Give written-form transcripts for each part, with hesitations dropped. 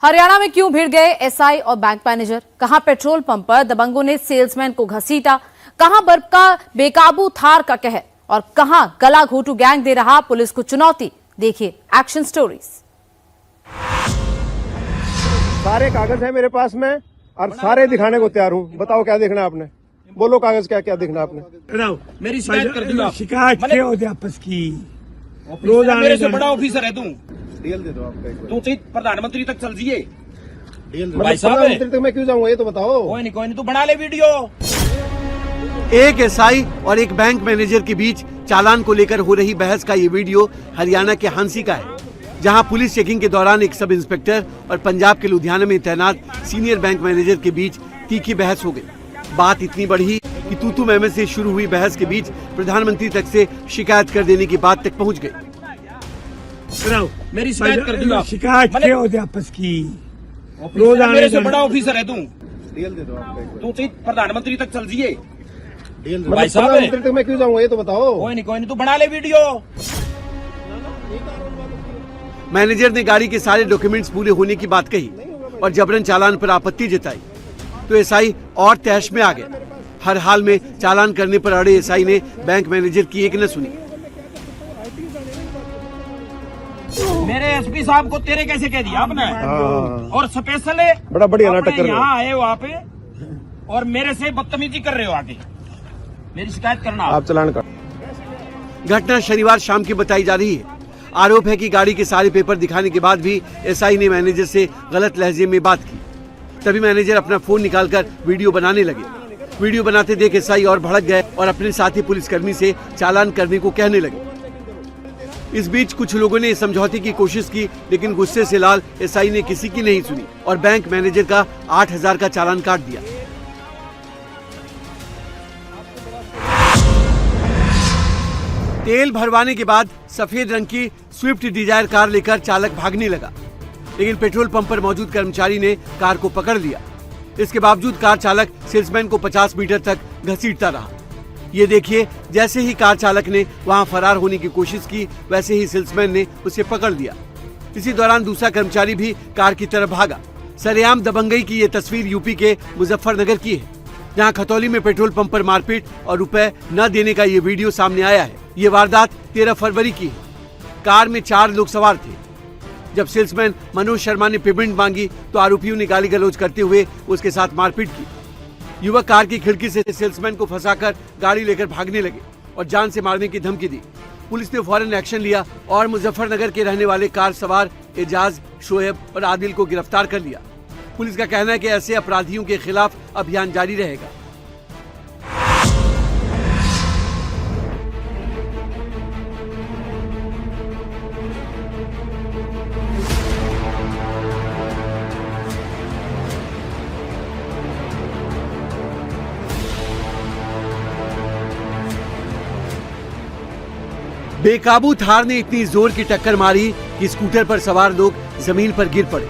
हरियाणा में क्यों भिड़ गए एसआई और बैंक मैनेजर? कहां पेट्रोल पंप पर दबंगों ने सेल्समैन को घसीटा, कहां बरका बेकाबू थार का कहर और कहां गला घोटू गैंग दे रहा पुलिस को चुनौती। देखिए एक्शन स्टोरीज। सारे कागज है मेरे पास में और सारे दिखाने को तैयार हूँ। बताओ क्या देखना आपने, बोलो कागज क्या क्या देखना आपने। मेरी शिकायत कर दूंगा। शिकायत क्या होती है आपस की? रोज मेरे से बड़ा ऑफिसर है तू। डीएल दे दो आपका एक बार। तू सीट प्रधानमंत्री तक चल जिए। भाई साहब प्रधानमंत्री तक मैं क्यों जाऊंगा ये तो बताओ। कोई नहीं तू बना ले वीडियो। एक एसआई और एक बैंक मैनेजर के बीच चालान को लेकर हो रही बहस का ये वीडियो हरियाणा के हांसी का है, जहां पुलिस चेकिंग के दौरान एक सब इंस्पेक्टर और पंजाब के लुधियाना में तैनात सीनियर बैंक मैनेजर के बीच तीखी बहस हो गई। बात इतनी बढ़ी कि तू मैं से शुरू हुई बहस के बीच प्रधानमंत्री तक से शिकायत कर देने की बात तक पहुंच गई। मेरी शिकायत कर दूंगा। शिकायत क्या होती है आपस की? रोज मेरे से बड़ा ऑफिसर है तू। डीएल दे दो आपका एक बार। तू सीट प्रधानमंत्री तक चल जिए। भाई साहब प्रधानमंत्री तक मैं क्यों जाऊंगा ये तो बताओ। कोई नहीं तू बना ले वीडियो। मैनेजर ने गाड़ी के सारे डॉक्यूमेंट्स पूरे होने की बात कही और जबरन चालान पर आपत्ति जताई तो एसआई और तहश में आ गया। हर हाल में चालान करने पर अड़े एसआई ने बैंक मैनेजर की एक न सुनी। मेरे एसपी साहब को तेरे कैसे कह दिया आपने? और स्पेशल बड़ा बढ़िया नाटक कर रहे हो। यहाँ आए वहाँ पे और मेरे से बदतमीजी कर रहे हो आगे। मेरी शिकायत करना आप चलान कर। घटना शनिवार शाम की बताई जा रही है। आरोप है कि गाड़ी के सारे पेपर दिखाने के बाद भी एसआई ने मैनेजर से गलत लहजे में बात की। तभी मैनेजर अपना फोन निकालकर वीडियो बनाने लगे। वीडियो बनाते देख एसआई और भड़क गए और अपने साथी पुलिसकर्मी से चालान करने को कहने लगे। इस बीच कुछ लोगों ने समझौते की कोशिश की, लेकिन गुस्से से लाल एसआई ने किसी की नहीं सुनी और बैंक मैनेजर का 8,000 का चालान काट दिया। तेल भरवाने के बाद सफेद रंग की स्विफ्ट डिजायर कार लेकर चालक भागने लगा, लेकिन पेट्रोल पंप पर मौजूद कर्मचारी ने कार को पकड़ लिया। इसके बावजूद कार चालक सेल्समैन को 50 मीटर तक घसीटता रहा। ये देखिए, जैसे ही कार चालक ने वहां फरार होने की कोशिश की, वैसे ही सेल्समैन ने उसे पकड़ लिया। इसी दौरान दूसरा कर्मचारी भी कार की तरफ भागा। सरेआम दबंगई की ये तस्वीर यूपी के मुजफ्फरनगर की है, जहां खतौली में पेट्रोल पंप पर मारपीट और रुपए न देने का ये वीडियो सामने आया है। ये वारदात 13 फरवरी की है। कार में 4 लोग सवार थे। जब सेल्समैन मनोज शर्मा ने पेमेंट मांगी तो आरोपियों ने गाली गलौज करते हुए उसके साथ मारपीट की। युवक कार की खिड़की से सेल्समैन को फंसाकर गाड़ी लेकर भागने लगे और जान से मारने की धमकी दी। पुलिस ने फौरन एक्शन लिया और मुजफ्फरनगर के रहने वाले कार सवार एजाज, शोएब और आदिल को गिरफ्तार कर लिया। पुलिस का कहना है कि ऐसे अपराधियों के खिलाफ अभियान जारी रहेगा। बेकाबू थार ने इतनी जोर की टक्कर मारी कि स्कूटर पर सवार लोग जमीन पर गिर पड़े।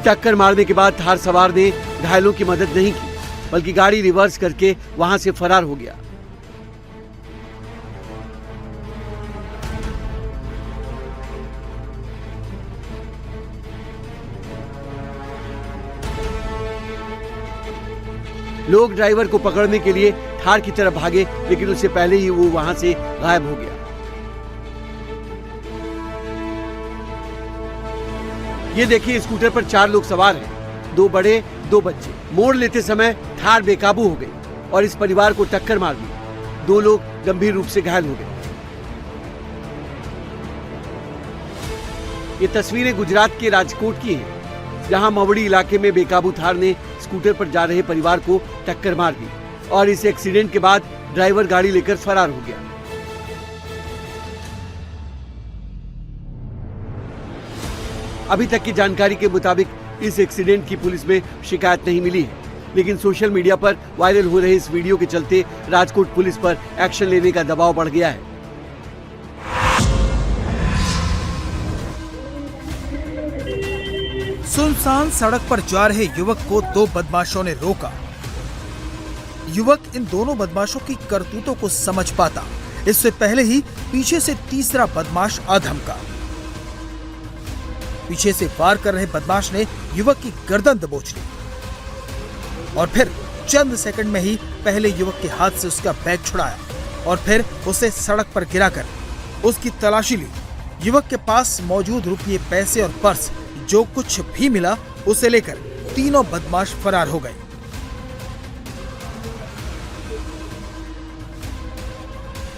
टक्कर मारने के बाद थार सवार ने घायलों की मदद नहीं की, बल्कि गाड़ी रिवर्स करके वहां से फरार हो गया। लोग ड्राइवर को पकड़ने के लिए थार की तरफ भागे, लेकिन उससे पहले ही वो वहां से गायब हो गया। ये देखिए, स्कूटर पर 4 लोग सवार हैं, 2 बड़े 2 बच्चे। मोड़ लेते समय थार बेकाबू हो गई और इस परिवार को टक्कर मार दी। 2 लोग गंभीर रूप से घायल हो गए। ये तस्वीरें गुजरात के राजकोट की हैं, जहां मवड़ी इलाके में बेकाबू थार ने स्कूटर पर जा रहे परिवार को टक्कर मार दी और इस एक्सीडेंट के बाद ड्राइवर गाड़ी लेकर फरार हो गया। अभी तक की जानकारी के मुताबिक इस एक्सीडेंट की पुलिस में शिकायत नहीं मिली है, लेकिन सोशल मीडिया पर वायरल हो रहे इस वीडियो के चलते राजकोट पुलिस पर एक्शन लेने का दबाव बढ़ गया है। सुनसान सड़क पर जा रहे युवक को 2 बदमाशों ने रोका। युवक इन दोनों बदमाशों की करतूतों को समझ पाता इससे पहले ही पीछे से तीसरा बदमाश आधमका। पीछे से वार कर रहे बदमाश ने युवक की गर्दन दबोच ली और फिर चंद सेकंड में ही पहले युवक के हाथ से उसका बैग छुड़ाया और फिर उसे सड़क पर गिराकर उसकी तलाशी ली। युवक के पास मौजूद रुपये, पैसे और पर्स जो कुछ भी मिला उसे लेकर तीनों बदमाश फरार हो गए।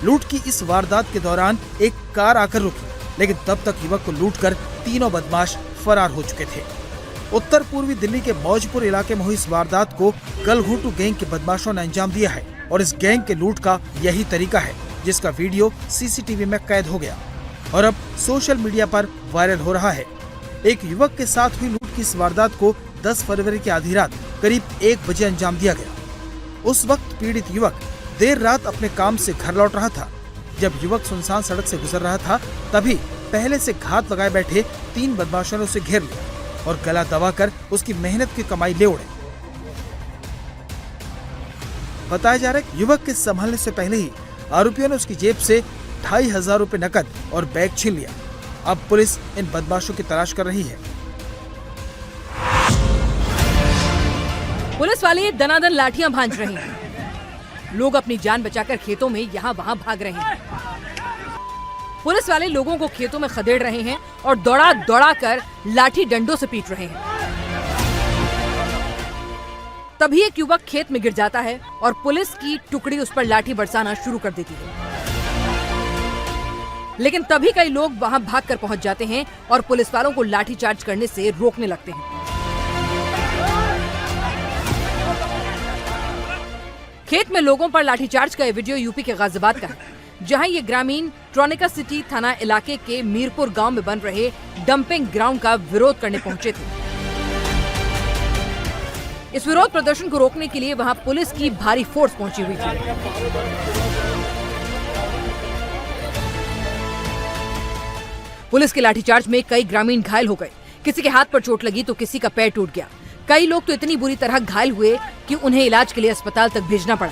लूट की इस वारदात के दौरान एक कार आकर रुकी, लेकिन तब तक युवक को लूटकर तीनों बदमाश फरार हो चुके थे। उत्तर पूर्वी दिल्ली के मौजपुर इलाके में हुई इस वारदात को गलघोटू गैंग के बदमाशों ने अंजाम दिया है और इस गैंग के लूट का यही तरीका है, जिसका वीडियो सीसीटीवी में कैद हो गया और अब सोशल मीडिया पर वायरल हो रहा है। एक युवक के साथ हुई लूट की इस वारदात को 10 फरवरी की आधी रात करीब 1 बजे अंजाम दिया गया। उस वक्त पीड़ित युवक देर रात अपने काम से घर लौट रहा था। जब युवक सुनसान सड़क से गुजर रहा था, तभी पहले से घात लगाए बैठे 3 बदमाशों ने उसे घेर लिया और गला दबाकर उसकी मेहनत की कमाई ले उड़े। बताया जा रहा है कि युवक के संभलने से पहले ही आरोपियों ने उसकी जेब से 2500 रुपए नकद और बैग छीन लिया। अब पुलिस इन बदमाशों की तलाश कर रही है। पुलिस वाले दनादन लाठियां भांज रहे हैं। लोग अपनी जान बचाकर खेतों में यहाँ वहाँ भाग रहे हैं। पुलिस वाले लोगों को खेतों में खदेड़ रहे हैं और दौड़ा दौड़ा कर लाठी डंडों से पीट रहे हैं। तभी एक युवक खेत में गिर जाता है और पुलिस की टुकड़ी उस पर लाठी बरसाना शुरू कर देती है। लेकिन तभी कई लोग वहां भागकर पहुंच जाते हैं और पुलिस वालों को लाठीचार्ज करने से रोकने लगते हैं। खेत में लोगों पर लाठीचार्ज का ये वीडियो यूपी के गाजियाबाद का है, जहां ये ग्रामीण ट्रोनिका सिटी थाना इलाके के मीरपुर गांव में बन रहे डंपिंग ग्राउंड का विरोध करने पहुंचे थे। इस विरोध प्रदर्शन को रोकने के लिए वहां पुलिस की भारी फोर्स पहुंची हुई थी। पुलिस के लाठीचार्ज में कई ग्रामीण घायल हो गए। किसी के हाथ पर चोट लगी तो किसी का पैर टूट गया। कई लोग तो इतनी बुरी तरह घायल हुए कि उन्हें इलाज के लिए अस्पताल तक भेजना पड़ा।